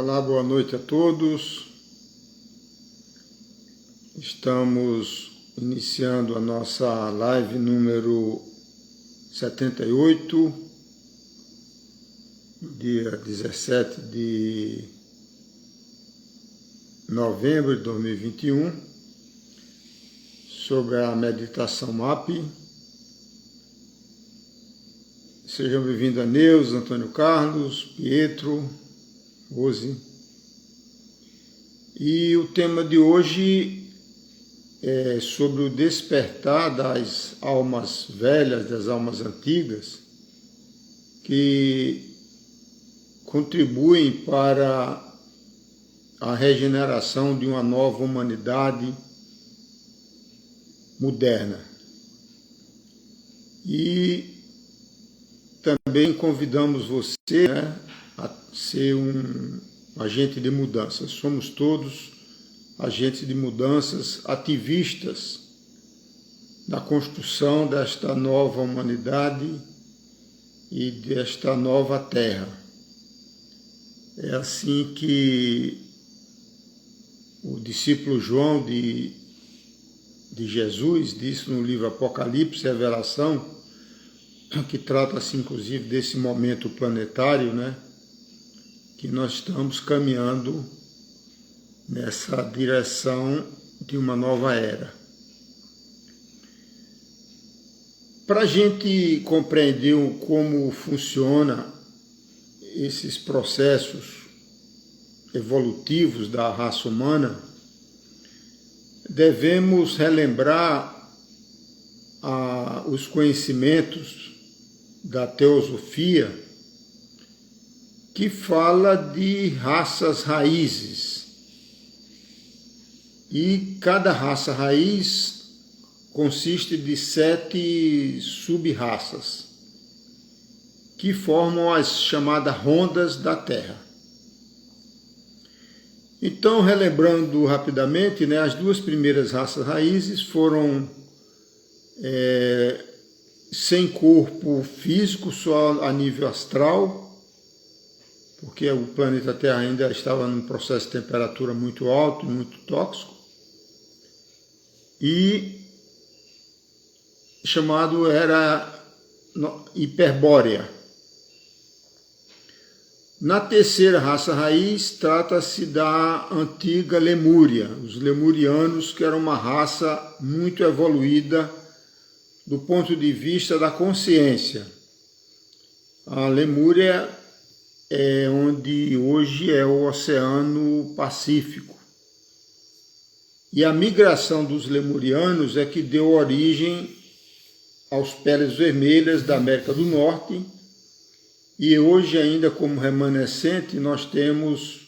Olá, boa noite a todos. Estamos iniciando a nossa live número 78, dia 17 de novembro de 2021, sobre a meditação MAP. Sejam bem-vindos a Neuza, Antônio Carlos, Pietro, Rose. E o tema de hoje é sobre o despertar das almas velhas, das almas antigas, que contribuem para a regeneração de uma nova humanidade moderna. E também convidamos você, a ser um agente de mudança. Somos todos agentes de mudanças, ativistas da construção desta nova humanidade e desta nova terra. É assim que o discípulo João de Jesus disse no livro Apocalipse, Revelação, que trata-se inclusive desse momento planetário, que nós estamos caminhando nessa direção de uma nova era. Para a gente compreender como funciona esses processos evolutivos da raça humana, devemos relembrar os conhecimentos da teosofia, que fala de raças raízes. E cada raça raiz consiste de 7 sub-raças, que formam as chamadas rondas da Terra. Então, relembrando rapidamente, as 2 primeiras raças raízes foram sem corpo físico, só a nível astral, porque o planeta Terra ainda estava num processo de temperatura muito alto, muito tóxico, e chamado era hiperbórea. Na terceira raça raiz, trata-se da antiga Lemúria, os lemurianos, que eram uma raça muito evoluída do ponto de vista da consciência. A Lemúria é onde hoje é o Oceano Pacífico. E a migração dos lemurianos é que deu origem aos peles vermelhas da América do Norte, e hoje ainda como remanescente nós temos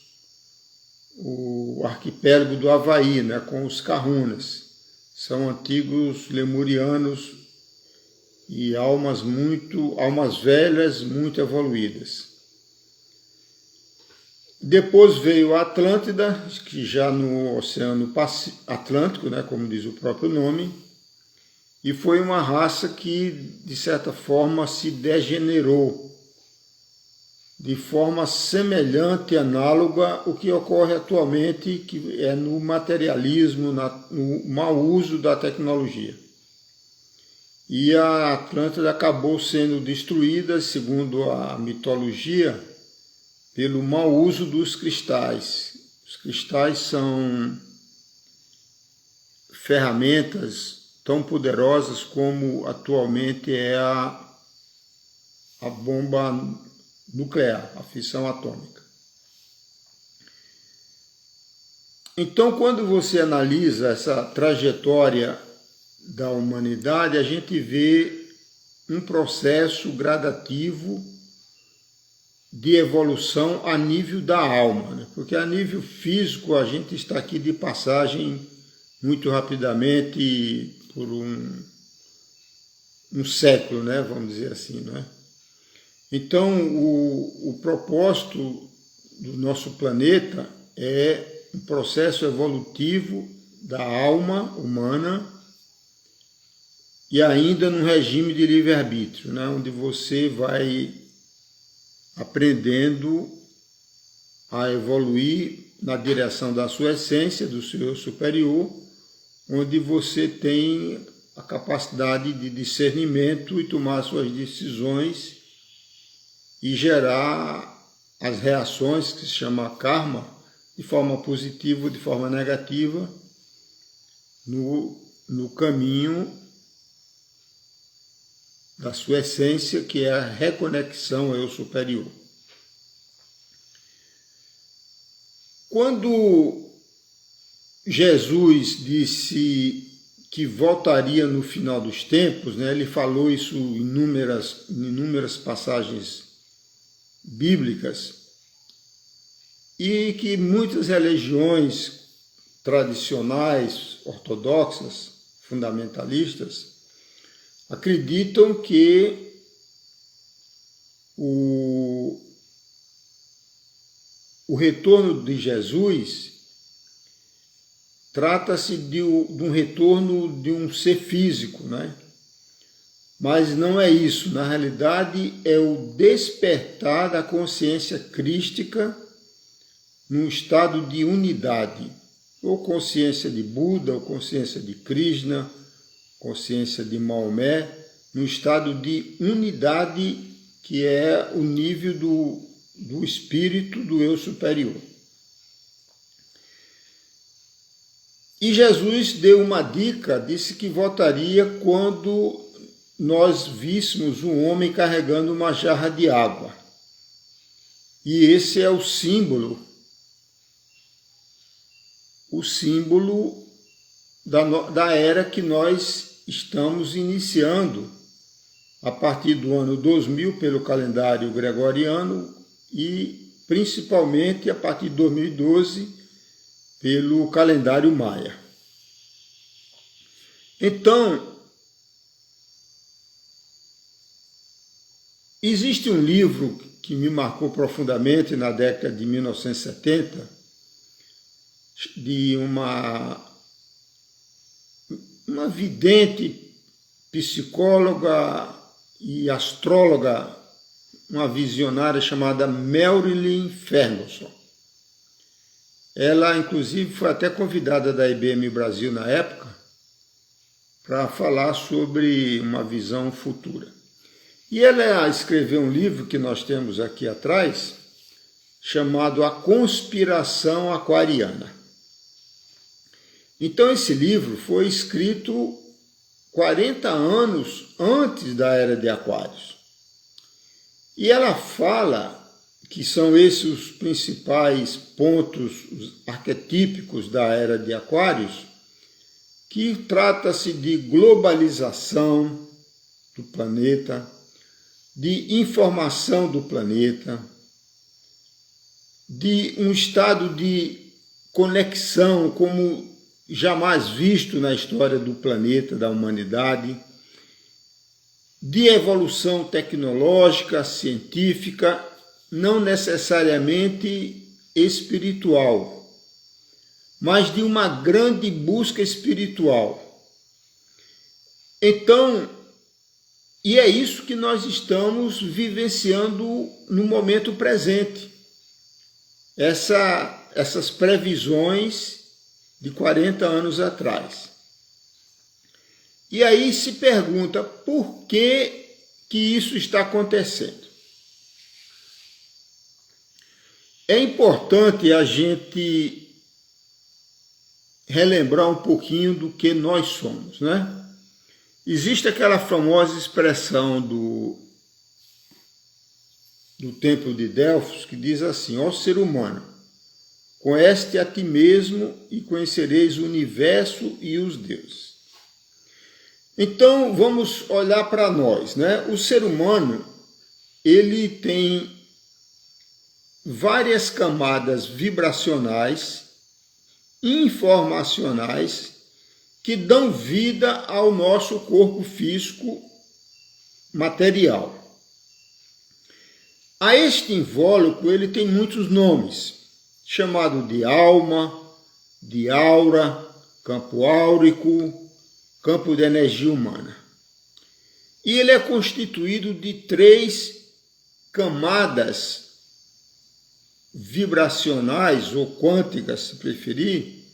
o arquipélago do Havaí, com os Kahunas. São antigos lemurianos e almas velhas, muito evoluídas. Depois veio a Atlântida, que já no Oceano Atlântico, como diz o próprio nome, e foi uma raça que, de certa forma, se degenerou, de forma semelhante, análoga ao que ocorre atualmente, que é no materialismo, no mau uso da tecnologia. E a Atlântida acabou sendo destruída, segundo a mitologia, pelo mau uso dos cristais. Os cristais são ferramentas tão poderosas como atualmente é a bomba nuclear, a fissão atômica. Então, quando você analisa essa trajetória da humanidade, a gente vê um processo gradativo de evolução a nível da alma, porque a nível físico a gente está aqui de passagem muito rapidamente por um século, vamos dizer assim, Então, o propósito do nosso planeta é um processo evolutivo da alma humana e ainda num regime de livre-arbítrio, onde você vai aprendendo a evoluir na direção da sua essência, do seu eu superior, onde você tem a capacidade de discernimento e tomar suas decisões e gerar as reações, que se chama karma, de forma positiva ou de forma negativa, no caminho da sua essência, que é a reconexão ao eu superior. Quando Jesus disse que voltaria no final dos tempos, né, ele falou isso em inúmeras passagens bíblicas, e que muitas religiões tradicionais, ortodoxas, fundamentalistas, acreditam que o retorno de Jesus trata-se de um retorno de um ser físico, né? Mas não é isso. Na realidade, é o despertar da consciência crística num estado de unidade, ou consciência de Buda, ou consciência de Krishna, consciência de Maomé, num estado de unidade que é o nível do espírito do eu superior. E Jesus deu uma dica, disse que voltaria quando nós víssemos um homem carregando uma jarra de água. E esse é o símbolo da era que nós estamos iniciando a partir do ano 2000 pelo calendário gregoriano e principalmente a partir de 2012 pelo calendário maia. Então, existe um livro que me marcou profundamente na década de 1970, de uma vidente, psicóloga e astróloga, uma visionária chamada Marilyn Ferguson. Ela, inclusive, foi até convidada da IBM Brasil na época para falar sobre uma visão futura. E ela escreveu um livro que nós temos aqui atrás, chamado A Conspiração Aquariana. Então, esse livro foi escrito 40 anos antes da Era de Aquários. E ela fala que são esses os principais pontos arquetípicos da Era de Aquários, que trata-se de globalização do planeta, de informação do planeta, de um estado de conexão como jamais visto na história do planeta, da humanidade, de evolução tecnológica, científica, não necessariamente espiritual, mas de uma grande busca espiritual. Então, e é isso que nós estamos vivenciando no momento presente. Essas previsões de 40 anos atrás. E aí se pergunta por que isso está acontecendo. É importante a gente relembrar um pouquinho do que nós somos, né? Existe aquela famosa expressão do Templo de Delfos que diz assim: ó ser humano, conhece-te a ti mesmo e conhecereis o universo e os deuses. Então, vamos olhar para nós, né? O ser humano, ele tem várias camadas vibracionais, informacionais, que dão vida ao nosso corpo físico material. A este invólucro, ele tem muitos nomes, chamado de alma, de aura, campo áurico, campo de energia humana. E ele é constituído de 3 camadas vibracionais ou quânticas, se preferir.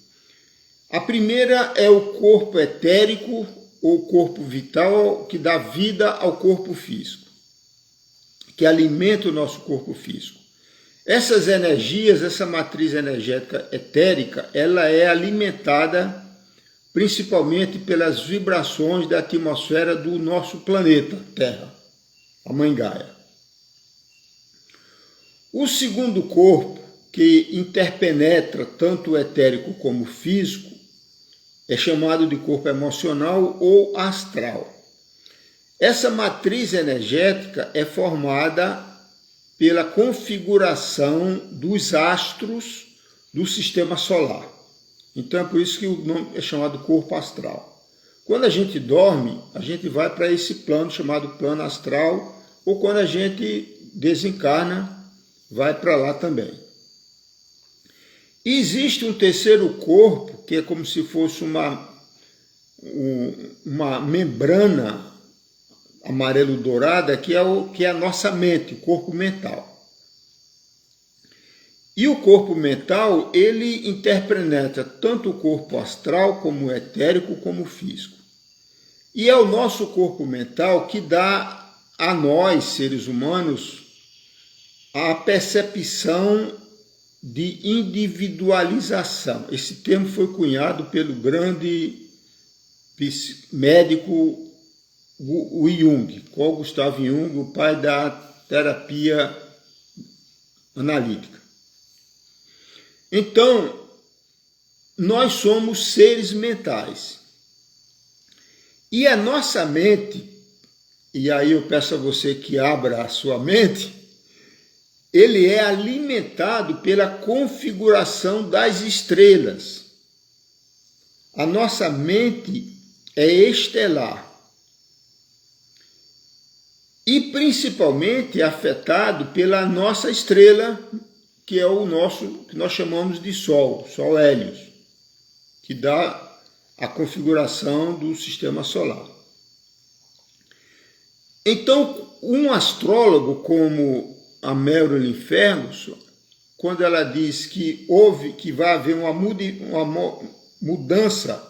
A primeira é o corpo etérico ou corpo vital, que dá vida ao corpo físico, que alimenta o nosso corpo físico. Essas energias, essa matriz energética etérica, ela é alimentada principalmente pelas vibrações da atmosfera do nosso planeta Terra, a Mãe Gaia. O segundo corpo, que interpenetra tanto o etérico como o físico, é chamado de corpo emocional ou astral. Essa matriz energética é formada pela configuração dos astros do sistema solar. Então é por isso que o nome é chamado corpo astral. Quando a gente dorme, a gente vai para esse plano chamado plano astral, ou quando a gente desencarna, vai para lá também. E existe um terceiro corpo, que é como se fosse uma membrana amarelo-dourada, que é a nossa mente, o corpo mental. E o corpo mental, ele interpenetra tanto o corpo astral, como o etérico, como o físico. E é o nosso corpo mental que dá a nós, seres humanos, a percepção de individualização. Esse termo foi cunhado pelo grande médico o Jung, Carl Gustav Jung, o pai da terapia analítica. Então, nós somos seres mentais. E a nossa mente, e aí eu peço a você que abra a sua mente, ele é alimentado pela configuração das estrelas. A nossa mente é estelar. E principalmente afetado pela nossa estrela, que é o nosso, que nós chamamos de Sol, Sol Hélios, que dá a configuração do sistema solar. Então, um astrólogo como a Marilyn Ferguson, quando ela diz que vai haver uma mudança,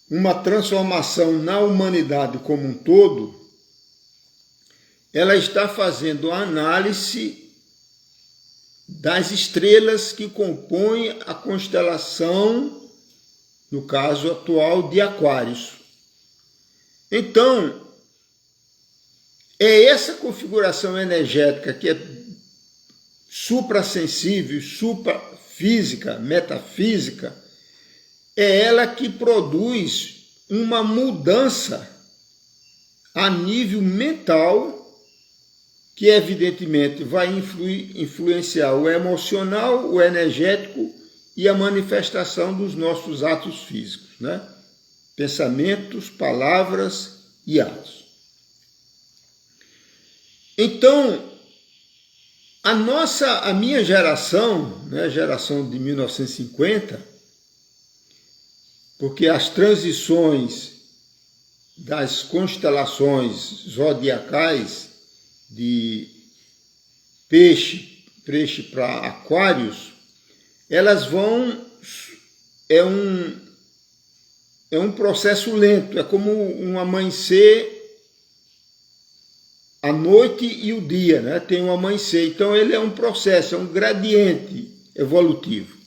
uma transformação na humanidade como um todo, ela está fazendo a análise das estrelas que compõem a constelação, no caso atual, de Aquários. Então, é essa configuração energética que é suprassensível, suprafísica, metafísica, é ela que produz uma mudança a nível mental, que evidentemente vai influenciar o emocional, o energético e a manifestação dos nossos atos físicos, né? Pensamentos, palavras e atos. Então, a minha geração, né, geração de 1950, porque as transições das constelações zodiacais de peixe para aquários, elas vão, é um processo lento, é como um amanhecer, a noite e o dia, né? Tem um amanhecer, então ele é um processo, é um gradiente evolutivo.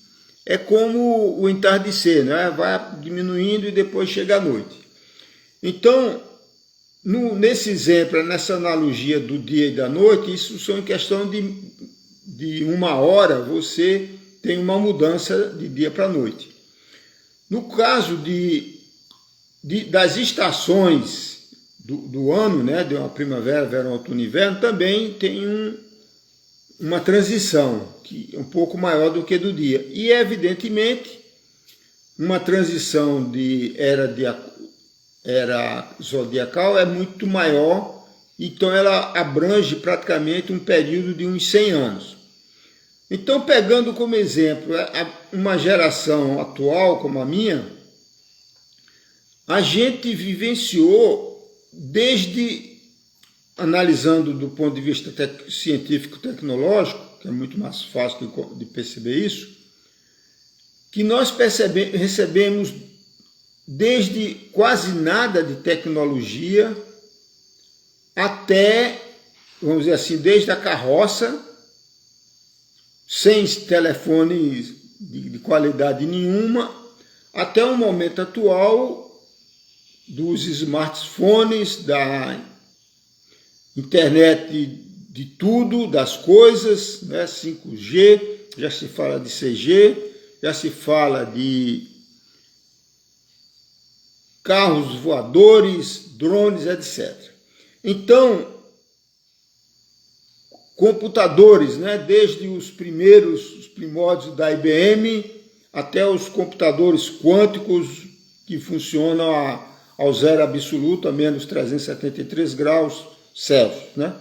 É como o entardecer, né? Vai diminuindo e depois chega a noite. Então, nesse exemplo, nessa analogia do dia e da noite, isso são em questão de uma hora, você tem uma mudança de dia para noite. No caso das estações do ano, né, de uma primavera, verão, outono e inverno, também tem uma transição que é um pouco maior do que do dia. E, evidentemente, uma transição de era zodiacal é muito maior, então ela abrange praticamente um período de uns 100 anos. Então, pegando como exemplo uma geração atual como a minha, a gente vivenciou, desde, analisando do ponto de vista científico-tecnológico, que é muito mais fácil de perceber isso, que nós recebemos desde quase nada de tecnologia até, vamos dizer assim, desde a carroça, sem telefone de qualidade nenhuma, até o momento atual dos smartphones, da internet de tudo, das coisas, né? 5G, já se fala de 6G, já se fala de carros voadores, drones, etc. Então, computadores, né? Desde os primórdios da IBM até os computadores quânticos que funcionam ao zero absoluto, a menos 373 graus Celsius, né?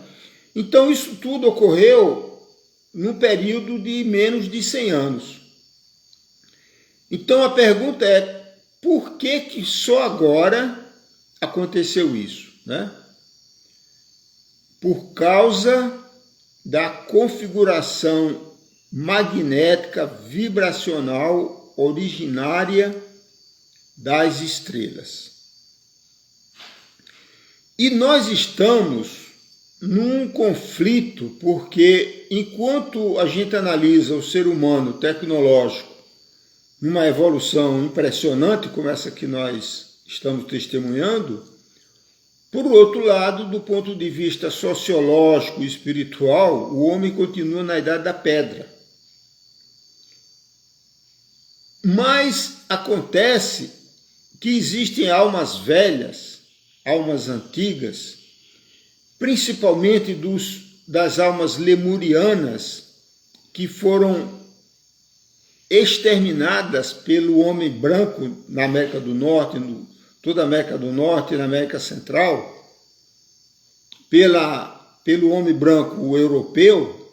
Então, isso tudo ocorreu num período de menos de 100 anos. Então, a pergunta é, por que só agora aconteceu isso, né? Por causa da configuração magnética vibracional originária das estrelas. E nós estamos num conflito, porque enquanto a gente analisa o ser humano tecnológico numa evolução impressionante como essa que nós estamos testemunhando, por outro lado, do ponto de vista sociológico e espiritual, o homem continua na idade da pedra. Mas acontece que existem almas velhas, almas antigas, principalmente das almas lemurianas, que foram exterminadas pelo homem branco na América do Norte, toda a América do Norte e na América Central, pelo homem branco europeu,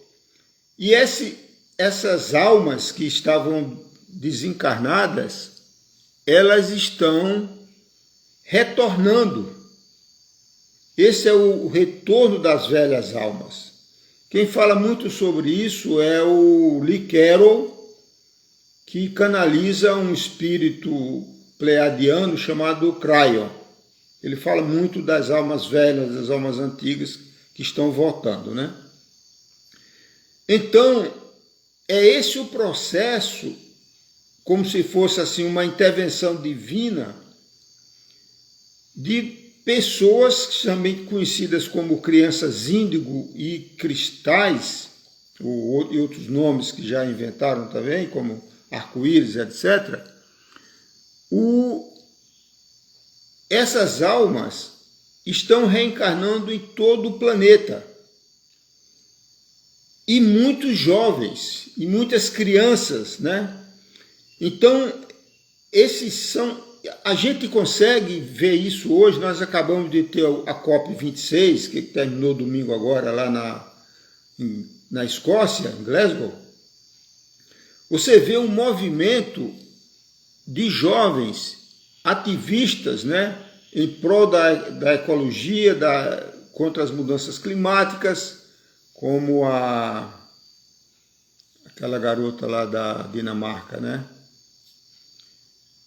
e essas almas que estavam desencarnadas, elas estão retornando. Esse é o retorno das velhas almas. Quem fala muito sobre isso é o Lee Carroll, que canaliza um espírito pleiadiano chamado Cryon. Ele fala muito das almas velhas, das almas antigas que estão voltando, né? Então, é esse o processo, como se fosse assim uma intervenção divina de pessoas também conhecidas como crianças índigo e cristais, e outros nomes que já inventaram também, como arco-íris, etc. Essas almas estão reencarnando em todo o planeta. E muitos jovens, e muitas crianças, né? Então, a gente consegue ver isso hoje. Nós acabamos de ter a COP26, que terminou domingo agora lá na Escócia, em Glasgow. Você vê um movimento de jovens ativistas, né, em prol da ecologia, contra as mudanças climáticas, como aquela garota lá da Dinamarca, né?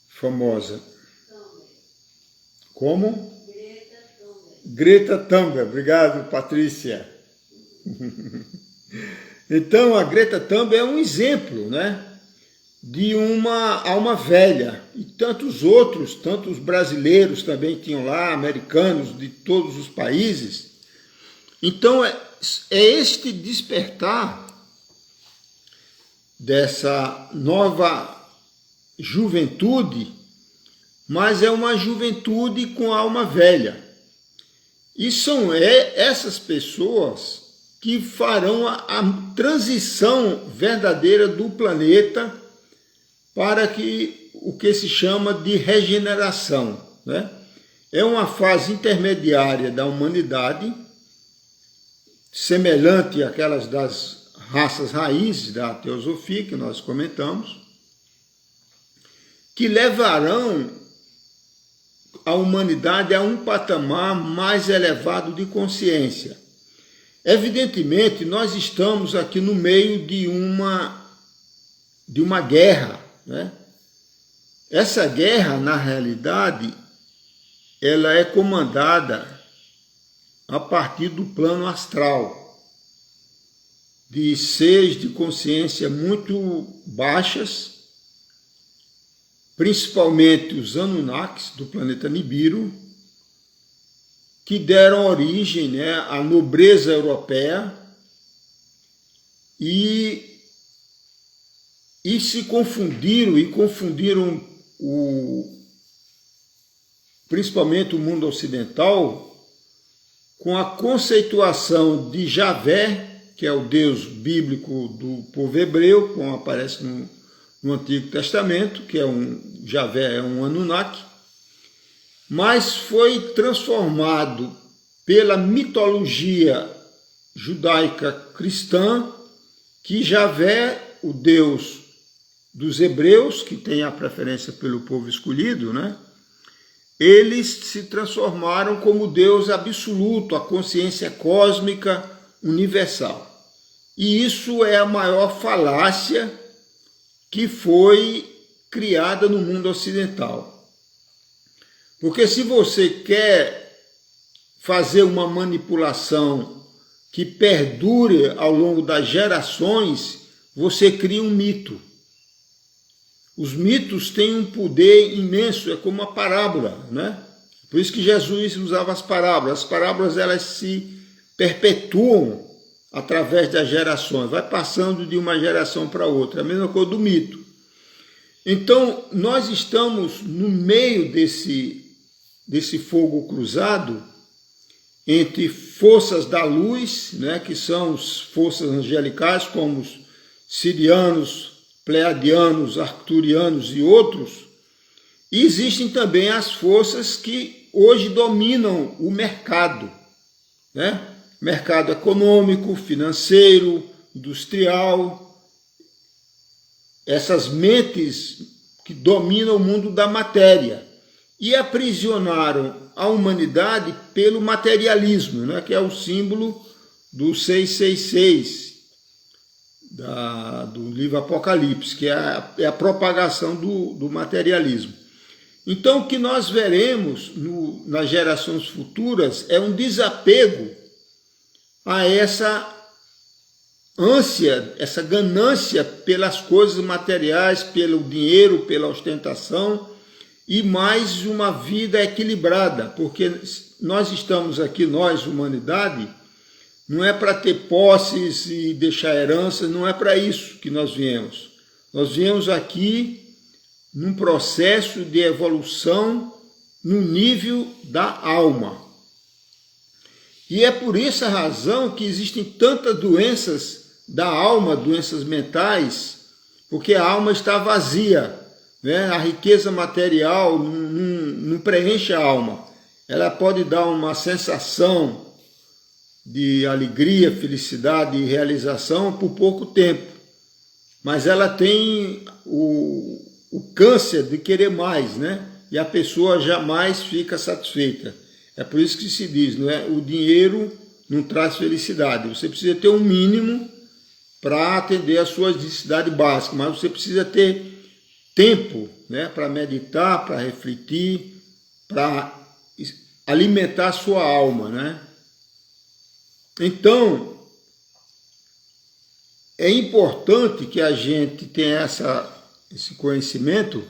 Famosa. Como? Greta Thunberg. Obrigado, Patrícia. Então, a Greta Thunberg é um exemplo, né, de uma alma velha. E tantos outros, tantos brasileiros também tinham lá, americanos de todos os países. Então, é este despertar dessa nova juventude, mas é uma juventude com alma velha. E são essas pessoas que farão a transição verdadeira do planeta para o que se chama de regeneração, né? É uma fase intermediária da humanidade, semelhante àquelas das raças raízes da teosofia que nós comentamos, que levarão a humanidade a um patamar mais elevado de consciência. Evidentemente, nós estamos aqui no meio de uma guerra, né? Essa guerra, na realidade, ela é comandada a partir do plano astral, de seres de consciência muito baixas, principalmente os Anunnakis do planeta Nibiru, que deram origem, né, à nobreza europeia e se confundiram, principalmente o mundo ocidental, com a conceituação de Javé, que é o Deus bíblico do povo hebreu, como aparece no Antigo Testamento, que Javé é um Anunnaki, mas foi transformado pela mitologia judaica cristã, que Javé, o Deus dos hebreus, que tem a preferência pelo povo escolhido, né? Eles se transformaram como Deus absoluto, a consciência cósmica universal. E isso é a maior falácia que foi criada no mundo ocidental. Porque se você quer fazer uma manipulação que perdure ao longo das gerações, você cria um mito. Os mitos têm um poder imenso, é como uma parábola, né? Por isso que Jesus usava as parábolas. As parábolas, elas se perpetuam através das gerações, vai passando de uma geração para outra, a mesma coisa do mito. Então, nós estamos no meio desse fogo cruzado entre forças da luz, né, que são as forças angelicais, como os sirianos, pleiadianos, arcturianos e outros, e existem também as forças que hoje dominam o mercado, né? Mercado econômico, financeiro, industrial, essas mentes que dominam o mundo da matéria e aprisionaram a humanidade pelo materialismo, né? Que é o símbolo do 666, do livro Apocalipse, que é a propagação do materialismo. Então, o que nós veremos nas gerações futuras é um desapego a essa ânsia, essa ganância pelas coisas materiais, pelo dinheiro, pela ostentação, e mais uma vida equilibrada, porque nós estamos aqui, nós, humanidade, não é para ter posses e deixar heranças, não é para isso que nós viemos. Nós viemos aqui num processo de evolução no nível da alma. E é por essa razão que existem tantas doenças da alma, doenças mentais, porque a alma está vazia, né? A riqueza material não preenche a alma. Ela pode dar uma sensação de alegria, felicidade e realização por pouco tempo, mas ela tem o câncer de querer mais, né? E a pessoa jamais fica satisfeita. É por isso que se diz, não é? O dinheiro não traz felicidade. Você precisa ter um mínimo para atender às suas necessidades básicas, mas você precisa ter tempo, né, para meditar, para refletir, para alimentar a sua alma, né? Então, é importante que a gente tenha esse conhecimento,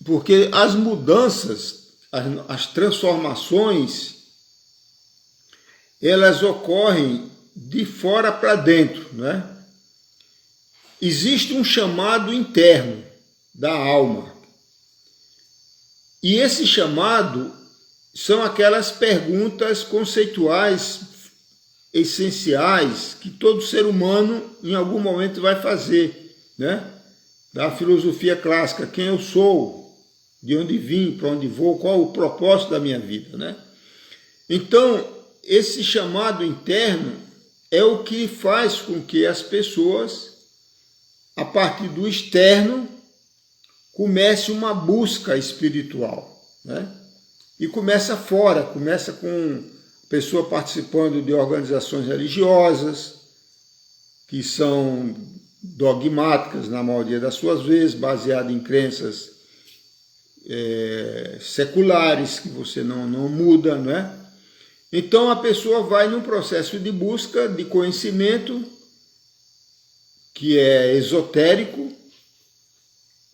porque as mudanças, as transformações, elas ocorrem de fora para dentro, né? Existe um chamado interno da alma. E esse chamado são aquelas perguntas conceituais, essenciais, que todo ser humano em algum momento vai fazer, né? Da filosofia clássica, quem eu sou, de onde vim, para onde vou, qual o propósito da minha vida, né? Então, esse chamado interno é o que faz com que as pessoas, a partir do externo, comece uma busca espiritual, né? E começa fora, começa com a pessoa participando de organizações religiosas, que são dogmáticas na maioria das suas vezes, baseadas em crenças seculares, que você não muda, não é? Então a pessoa vai num processo de busca de conhecimento que é esotérico,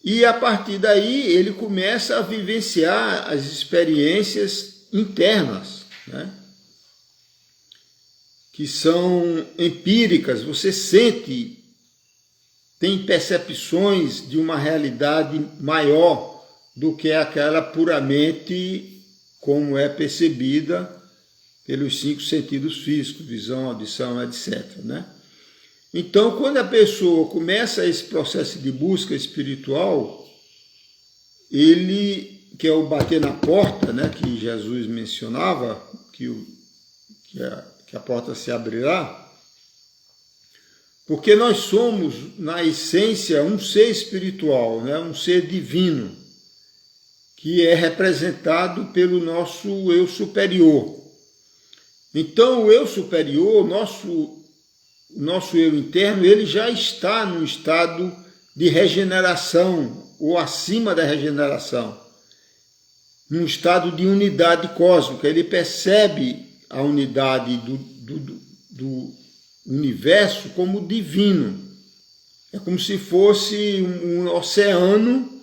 e a partir daí ele começa a vivenciar as experiências internas, né? Que são empíricas. Você sente, tem percepções de uma realidade maior do que aquela puramente como é percebida pelos 5 sentidos físicos, visão, audição, etc., né? Então, quando a pessoa começa esse processo de busca espiritual, ele, que é o bater na porta, né, que Jesus mencionava, que a porta se abrirá, porque nós somos, na essência, um ser espiritual, né, um ser divino, que é representado pelo nosso eu superior. Então, o eu superior, nosso eu interno, ele já está num estado de regeneração, ou acima da regeneração, num estado de unidade cósmica. Ele percebe a unidade do universo como divino. É como se fosse um oceano,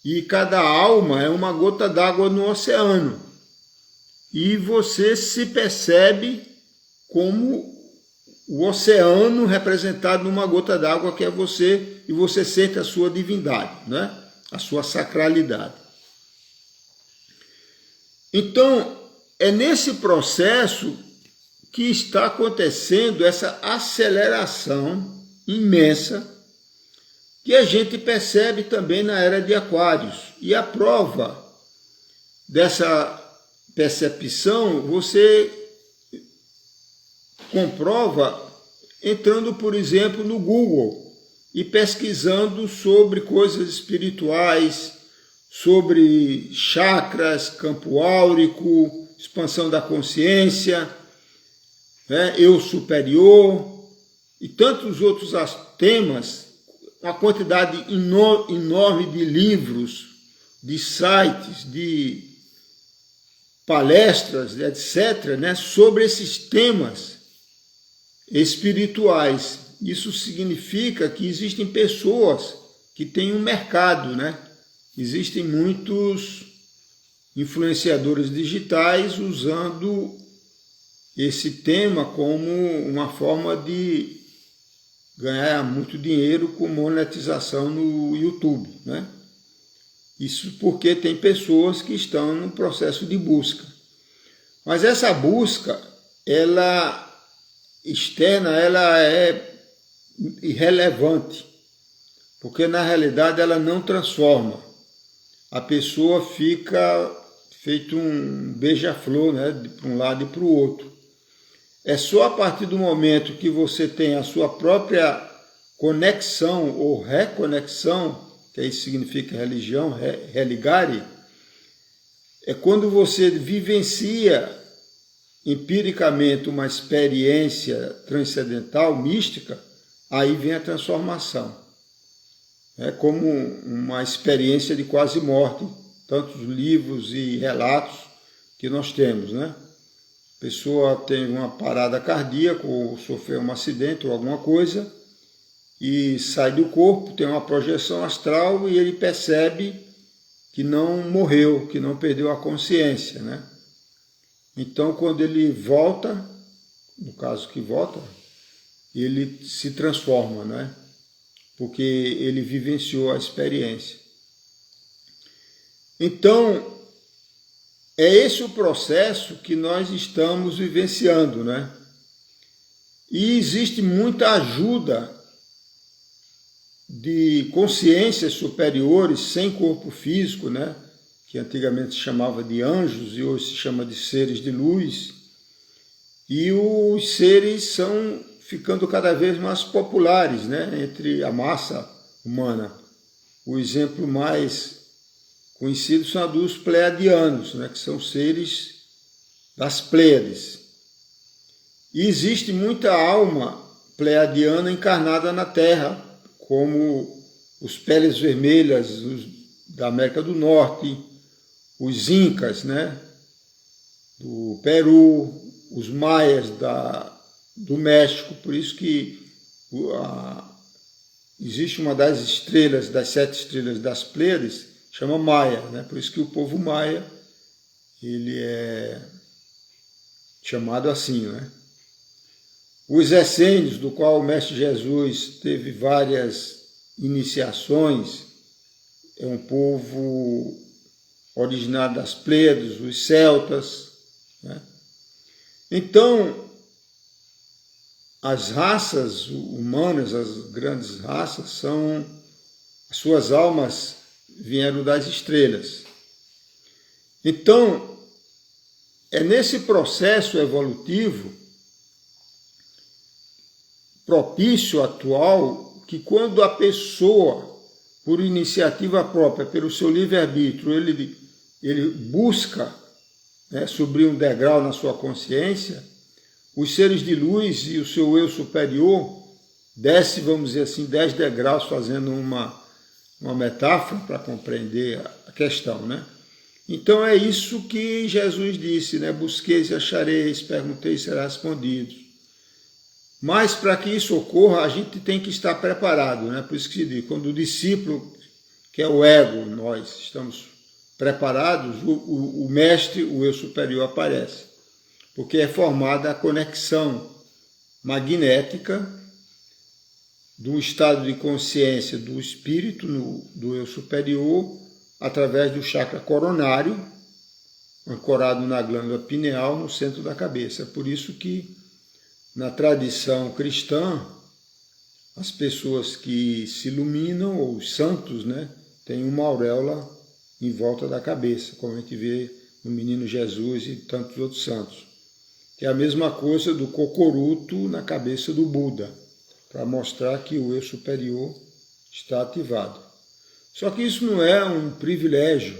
e cada alma é uma gota d'água no oceano. E você se percebe como o oceano representado numa gota d'água que é você, e você sente a sua divindade, né? A sua sacralidade. Então, é nesse processo que está acontecendo essa aceleração imensa que a gente percebe também na era de Aquários. E a prova dessa percepção você comprova entrando, por exemplo, no Google e pesquisando sobre coisas espirituais, sobre chakras, campo áurico, expansão da consciência, né, eu superior e tantos outros temas, uma quantidade enorme de livros, de sites, de palestras, etc., né, sobre esses temas espirituais. Isso significa que existem pessoas que têm um mercado, né? Existem muitos influenciadores digitais usando esse tema como uma forma de ganhar muito dinheiro com monetização no YouTube, né? Isso porque tem pessoas que estão no processo de busca. Mas essa busca, ela externa, ela é irrelevante, porque na realidade ela não transforma. A pessoa fica feito um beija-flor, né, para um lado e para o outro. É só a partir do momento que você tem a sua própria conexão ou reconexão, que aí significa religião, religare, é quando você vivencia empiricamente uma experiência transcendental, mística, aí vem a transformação. É como uma experiência de quase morte, tantos livros e relatos que nós temos, né? A pessoa tem uma parada cardíaca ou sofreu um acidente ou alguma coisa e sai do corpo, tem uma projeção astral e ele percebe que não morreu, que não perdeu a consciência, né? Então, quando ele volta, no caso que volta, ele se transforma, né? Porque ele vivenciou a experiência. Então, é esse o processo que nós estamos vivenciando, né? E existe muita ajuda de consciências superiores sem corpo físico, né? Que antigamente se chamava de anjos e hoje se chama de seres de luz. E os seres são ficando cada vez mais populares, né? Entre a massa humana. O exemplo mais conhecidos são dos pleiadianos, né, que são seres das Pleiades. E existe muita alma pleiadiana encarnada na Terra, como os peles vermelhas da América do Norte, os incas, né, do Peru, os maias do México. Por isso que existe uma das estrelas, das 7 estrelas das Pleiades, chama Maia, né? Por isso que o povo maia ele é chamado assim, né? Os essênios, do qual o Mestre Jesus teve várias iniciações, é um povo originário das Pleiades, os celtas, né? Então, as raças humanas, as grandes raças, as suas almas vieram das estrelas. Então, é nesse processo evolutivo propício atual que quando a pessoa, por iniciativa própria, pelo seu livre-arbítrio, ele busca, né, subir um degrau na sua consciência, os seres de luz e o seu eu superior desce, vamos dizer assim, 10 degraus, fazendo uma metáfora para compreender a questão, né? Então é isso que Jesus disse, né? Busqueis e achareis, pergunteis e será respondido. Mas para que isso ocorra, a gente tem que estar preparado, né? Por isso que se diz, quando o discípulo, que é o ego, nós estamos preparados, o mestre, o eu superior aparece. Porque é formada a conexão magnética do estado de consciência do espírito, do eu superior, através do chakra coronário, ancorado na glândula pineal, no centro da cabeça. É por isso que, na tradição cristã, as pessoas que se iluminam, ou os santos, né, têm uma auréola em volta da cabeça, como a gente vê no Menino Jesus e tantos outros santos. Que é a mesma coisa do cocoruto na cabeça do Buda, para mostrar que o eu superior está ativado. Só que isso não é um privilégio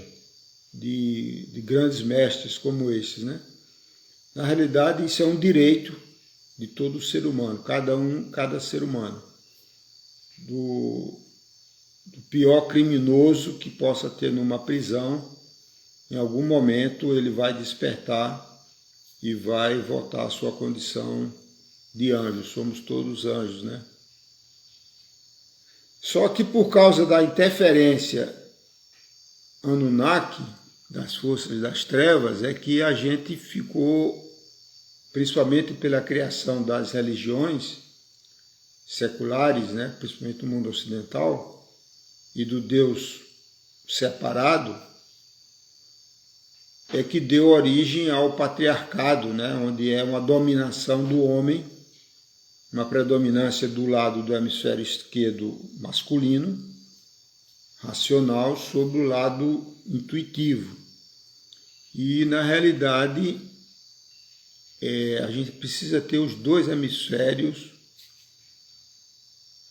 de grandes mestres como esses, né? Na realidade, isso é um direito de todo ser humano, cada ser humano. Do pior criminoso que possa ter numa prisão, em algum momento ele vai despertar e vai voltar à sua condição de anjo. Somos todos anjos, né? Só que por causa da interferência Anunnaki, das forças das trevas, é que a gente ficou, principalmente pela criação das religiões seculares, né? Principalmente no mundo ocidental, e do Deus separado, é que deu origem ao patriarcado, né? Onde é uma dominação do homem, uma predominância do lado do hemisfério esquerdo masculino, racional, sobre o lado intuitivo. E, na realidade, a gente precisa ter os dois hemisférios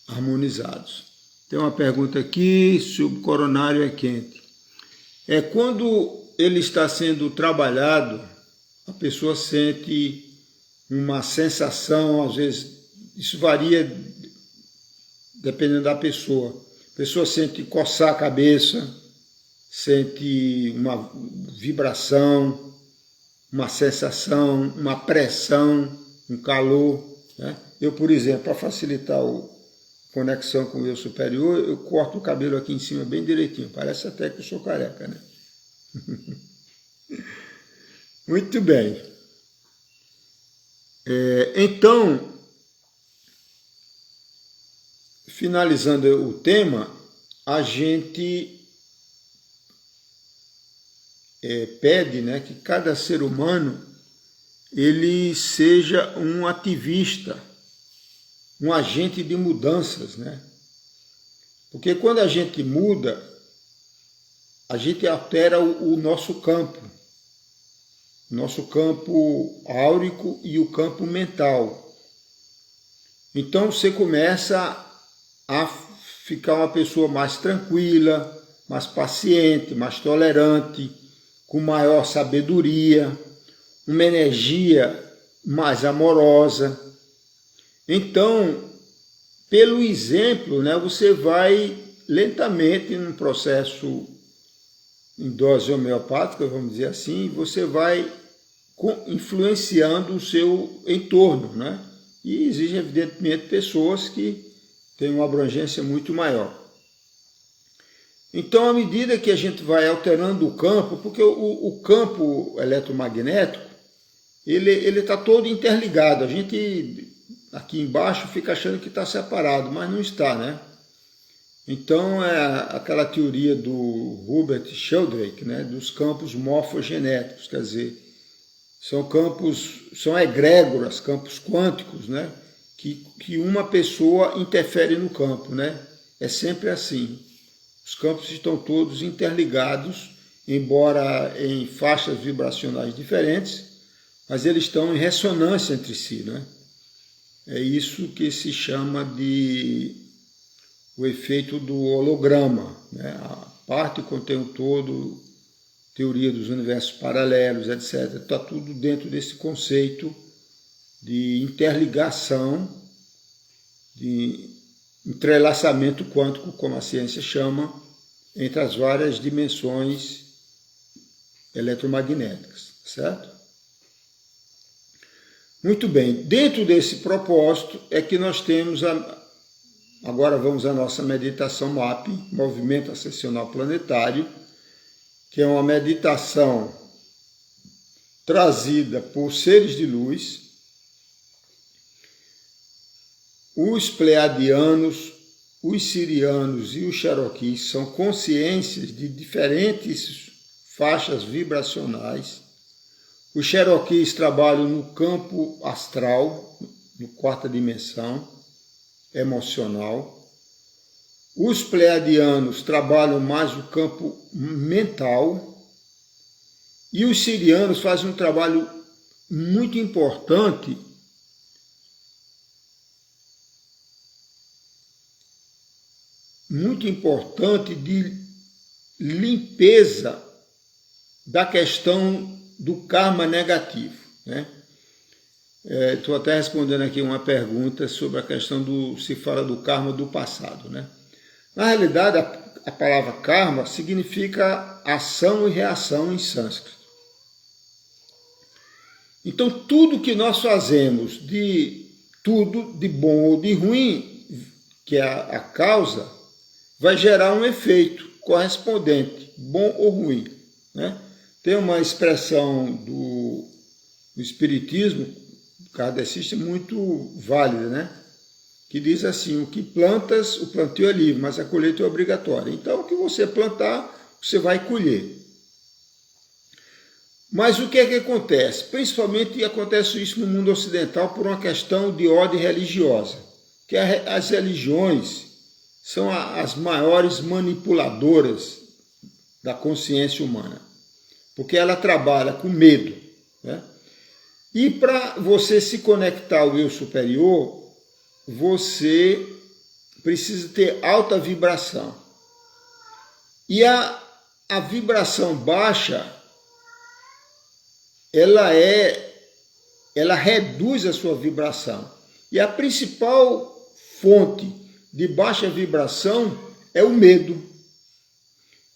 harmonizados. Tem uma pergunta aqui, se o coronário é quente. Quando ele está sendo trabalhado, a pessoa sente uma sensação, às vezes, isso varia dependendo da pessoa. A pessoa sente coçar a cabeça, sente uma vibração, uma sensação, uma pressão, um calor, né? Eu, por exemplo, para facilitar a conexão com o eu superior, eu corto o cabelo aqui em cima bem direitinho. Parece até que eu sou careca, né? Muito bem. Então, finalizando o tema, a gente pede, né, que cada ser humano ele seja um ativista, um agente de mudanças, né? Porque quando a gente muda, a gente altera o nosso campo áurico e o campo mental. Então você começa a ficar uma pessoa mais tranquila, mais paciente, mais tolerante, com maior sabedoria, uma energia mais amorosa. Então, pelo exemplo, né, você vai lentamente num processo em dose homeopática, vamos dizer assim, você vai influenciando o seu entorno, né? E existem, evidentemente, pessoas que têm uma abrangência muito maior. Então, à medida que a gente vai alterando o campo, porque o campo eletromagnético, ele está todo interligado. A gente, aqui embaixo, fica achando que está separado, mas não está, né? Então, é aquela teoria do Hubert Sheldrake, né, dos campos morfogenéticos, quer dizer, são campos, são egrégoras, campos quânticos, né, que uma pessoa interfere no campo, né? É sempre assim. Os campos estão todos interligados, embora em faixas vibracionais diferentes, mas eles estão em ressonância entre si, né? É isso que se chama de o efeito do holograma, né? A parte contém o todo, teoria dos universos paralelos, etc. Está tudo dentro desse conceito de interligação, de entrelaçamento quântico, como a ciência chama, entre as várias dimensões eletromagnéticas, certo? Muito bem, dentro desse propósito é que nós temos agora vamos à nossa meditação MAP, Movimento Ascensional Planetário, que é uma meditação trazida por seres de luz, os pleiadianos, os sirianos e os cherokees são consciências de diferentes faixas vibracionais. Os cherokees trabalham no campo astral, no quarta dimensão, emocional. Os pleiadianos trabalham mais o campo mental. E os sirianos fazem um trabalho muito importante de limpeza da questão do karma negativo, né? Estou até respondendo aqui uma pergunta sobre a questão se fala do karma do passado, né? Na realidade, a palavra karma significa ação e reação em sânscrito. Então, tudo que nós fazemos, tudo de bom ou de ruim, que é a causa, vai gerar um efeito correspondente, bom ou ruim, né? Tem uma expressão do Espiritismo kardecista muito válida, né? Que diz assim: o que plantas, o plantio é livre, mas a colheita é obrigatória. Então, o que você plantar, você vai colher. Mas o que é que acontece? Principalmente acontece isso no mundo ocidental por uma questão de ordem religiosa, que as religiões são as maiores manipuladoras da consciência humana, porque ela trabalha com medo, né? E para você se conectar ao eu superior, você precisa ter alta vibração. E a vibração baixa, ela reduz a sua vibração. E a principal fonte de baixa vibração é o medo.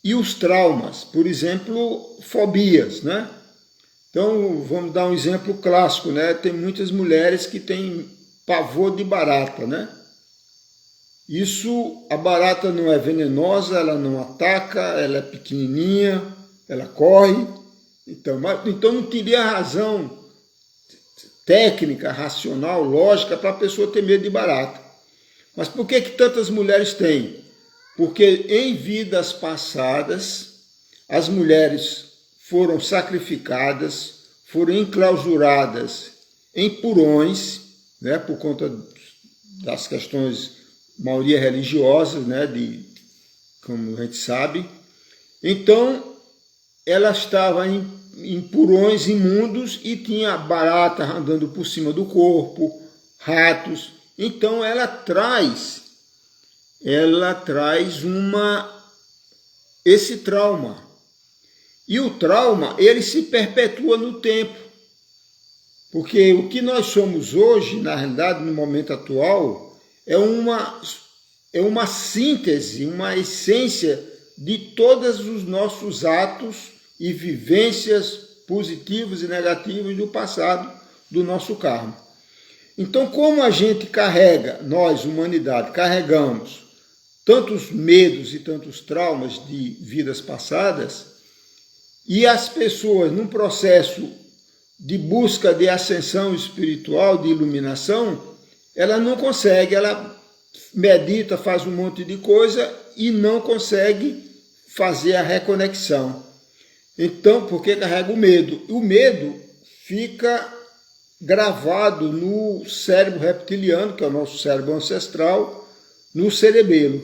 E os traumas, por exemplo, fobias, né? Então, vamos dar um exemplo clássico, né? Tem muitas mulheres que têm pavor de barata, né? Isso, a barata não é venenosa, ela não ataca, ela é pequenininha, ela corre. Então não teria razão técnica, racional, lógica para a pessoa ter medo de barata. Mas por que tantas mulheres têm? Porque em vidas passadas, as mulheres foram sacrificadas, foram enclausuradas em porões, né, por conta das questões, maioria religiosas, né, como a gente sabe. Então, ela estava em porões imundos e tinha barata andando por cima do corpo, ratos. Então, ela traz esse trauma. E o trauma, ele se perpetua no tempo. Porque o que nós somos hoje, na realidade, no momento atual, é uma síntese, uma essência de todos os nossos atos e vivências positivas e negativas do passado, do nosso karma. Então, como a gente carrega, nós, humanidade, carregamos tantos medos e tantos traumas de vidas passadas, e as pessoas, num processo de busca de ascensão espiritual, de iluminação, ela não consegue, ela medita, faz um monte de coisa e não consegue fazer a reconexão. Então, porque carrega o medo? O medo fica gravado no cérebro reptiliano, que é o nosso cérebro ancestral, no cerebelo.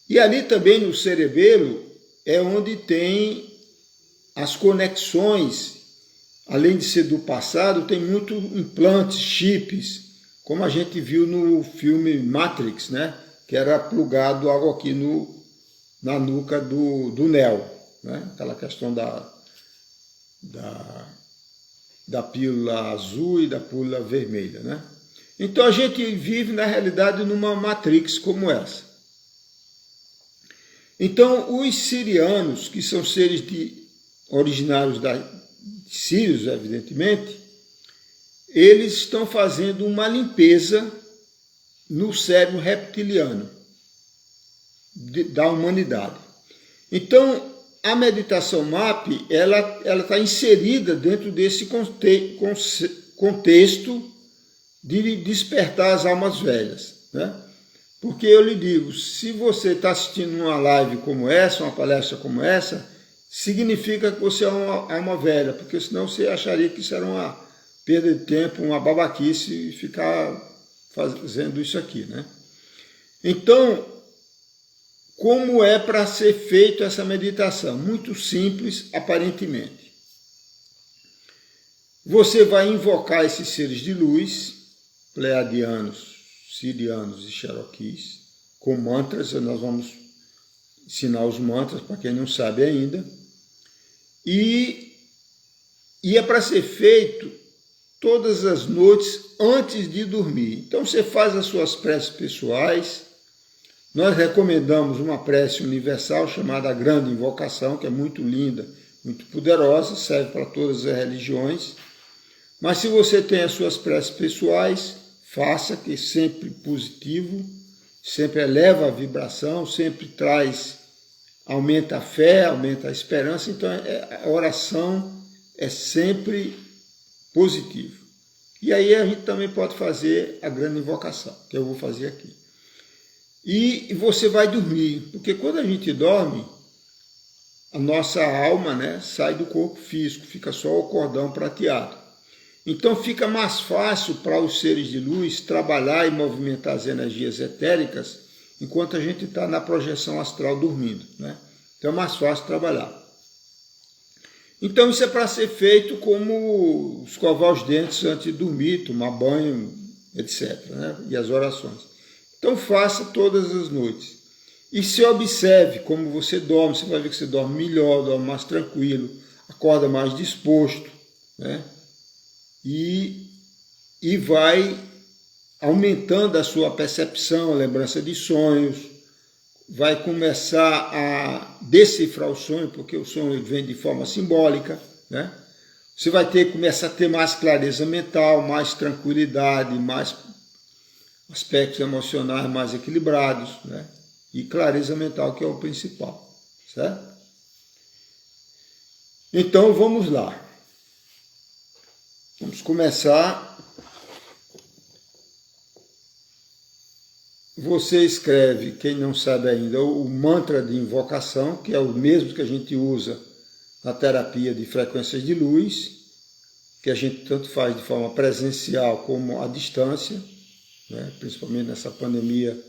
E ali também no cerebelo é onde tem as conexões, além de ser do passado, tem muitos implantes, chips, como a gente viu no filme Matrix, né? Que era plugado algo aqui na nuca do Neo, né? Aquela questão da pílula azul e da pílula vermelha, né? Então a gente vive, na realidade, numa Matrix como essa. Então, os sirianos, que são seres originários de Sírios, evidentemente, eles estão fazendo uma limpeza no cérebro reptiliano da humanidade. Então, a meditação MAP, ela está inserida dentro desse contexto de despertar as almas velhas, né? Porque eu lhe digo, se você está assistindo uma live como essa, uma palestra como essa, significa que você é uma alma velha, porque senão você acharia que isso era uma perda de tempo, uma babaquice, ficar fazendo isso aqui, né? Então, como é para ser feita essa meditação? Muito simples, aparentemente. Você vai invocar esses seres de luz, pleiadianos, sirianos e cherokees, com mantras. Nós vamos ensinar os mantras para quem não sabe ainda. E é para ser feito todas as noites antes de dormir. Então você faz as suas preces pessoais. Nós recomendamos uma prece universal chamada Grande Invocação, que é muito linda, muito poderosa, serve para todas as religiões. Mas se você tem as suas preces pessoais, faça, que é sempre positivo, sempre eleva a vibração, sempre aumenta a fé, aumenta a esperança. Então a oração é sempre positiva. E aí a gente também pode fazer a grande invocação, que eu vou fazer aqui. E você vai dormir, porque quando a gente dorme, a nossa alma, né, sai do corpo físico, fica só o cordão prateado. Então fica mais fácil para os seres de luz trabalhar e movimentar as energias etéricas enquanto a gente está na projeção astral dormindo, né? Então é mais fácil trabalhar. Então isso é para ser feito como escovar os dentes antes de dormir, tomar banho, etc., né? E as orações. Então faça todas as noites. E se observe como você dorme, você vai ver que você dorme melhor, dorme mais tranquilo, acorda mais disposto, né? E vai aumentando a sua percepção, a lembrança de sonhos, vai começar a decifrar o sonho, porque o sonho vem de forma simbólica, né? Você vai começar a ter mais clareza mental, mais tranquilidade, mais aspectos emocionais mais equilibrados, né? E clareza mental, que é o principal, certo? Então vamos lá. Vamos começar. Você escreve, quem não sabe ainda, o mantra de invocação, que é o mesmo que a gente usa na terapia de frequências de luz, que a gente tanto faz de forma presencial como à distância, né? Principalmente nessa pandemia,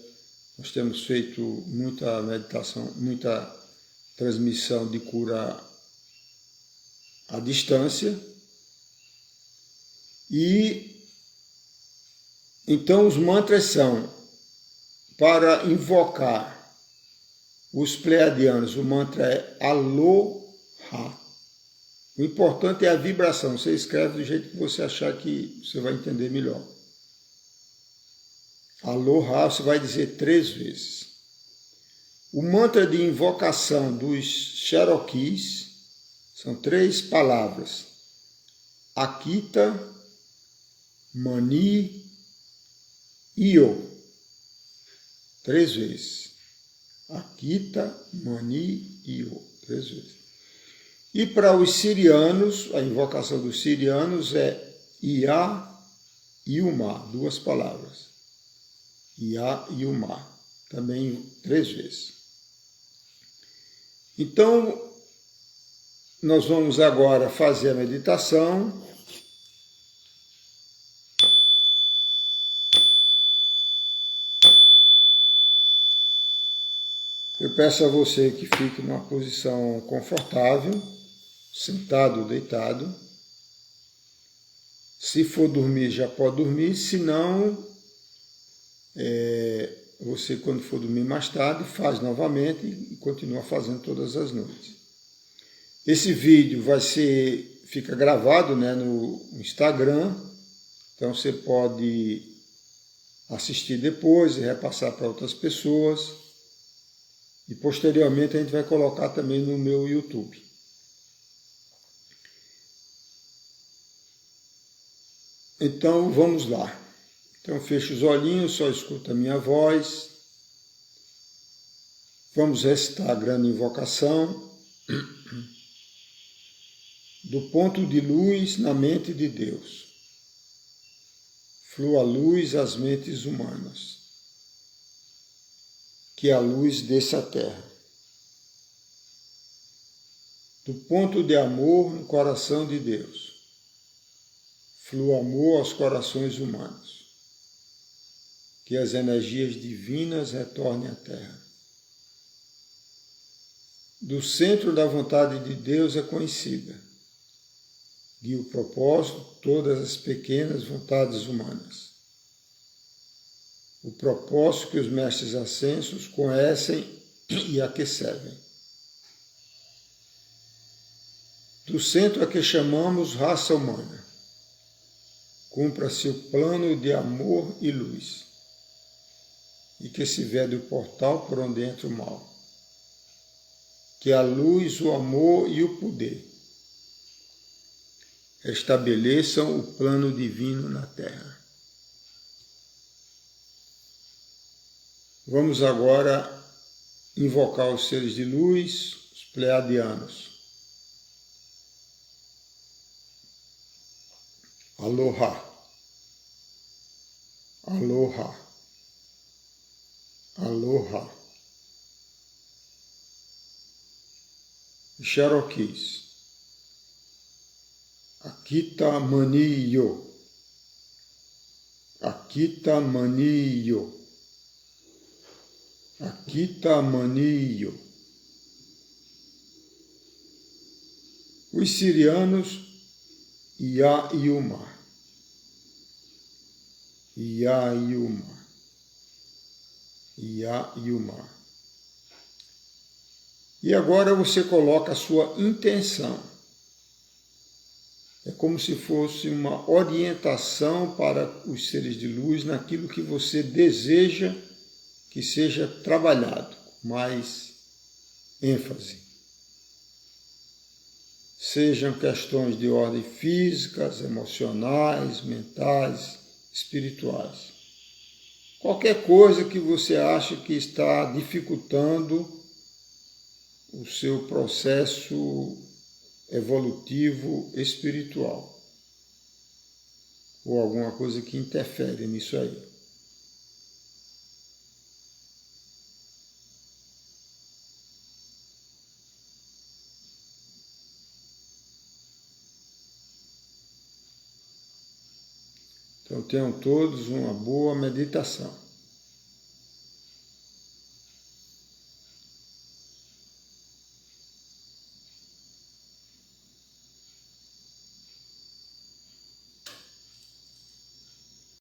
nós temos feito muita meditação, muita transmissão de cura à distância. E então os mantras são para invocar Os pleiadianos, o mantra é Aloha. O importante é a vibração. Você escreve do jeito que você achar que você vai entender melhor. Aloha, você vai dizer 3 vezes. O mantra de invocação dos Cherokees são 3 palavras. Akita, Mani, Io. 3 vezes. Akita, Mani, Io. 3 vezes. E para os sirianos, a invocação dos sirianos é Ia e Uma, 2 palavras. Ia e Uma, também 3 vezes. Então, nós vamos agora fazer a meditação. Eu peço a você que fique numa posição confortável, sentado ou deitado. Se for dormir, já pode dormir, se não, você quando for dormir mais tarde, faz novamente e continua fazendo todas as noites. Esse vídeo fica gravado, né, no Instagram, então você pode assistir depois e repassar para outras pessoas. E posteriormente a gente vai colocar também no meu YouTube. Então vamos lá. Então feche os olhinhos, só escuta a minha voz. Vamos recitar a grande invocação. Do ponto de luz na mente de Deus. Flua a luz às mentes humanas. Que a luz desça à terra. Do ponto de amor no coração de Deus. Flua amor aos corações humanos. Que as energias divinas retornem à terra. Do centro da vontade de Deus é conhecida. Guia o propósito todas as pequenas vontades humanas. O propósito que os mestres ascensos conhecem e a que servem. Do centro a que chamamos raça humana, cumpra-se o plano de amor e luz, e que se vede o portal por onde entra o mal. Que a luz, o amor e o poder estabeleçam o plano divino na Terra. Vamos agora invocar os seres de luz, os pleiadianos. Aloha. Aloha. Aloha. Cherokees. Akita Mani Io. Akita Mani Io. Akita Mani Io. Os sirianos, Ia e Uma. Ia e Uma. Ia e Uma. E agora você coloca a sua intenção. É como se fosse uma orientação para os seres de luz naquilo que você deseja que seja trabalhado com mais ênfase. Sejam questões de ordem físicas, emocionais, mentais, espirituais. Qualquer coisa que você acha que está dificultando o seu processo evolutivo espiritual. Ou alguma coisa que interfere nisso aí. Então tenham todos uma boa meditação.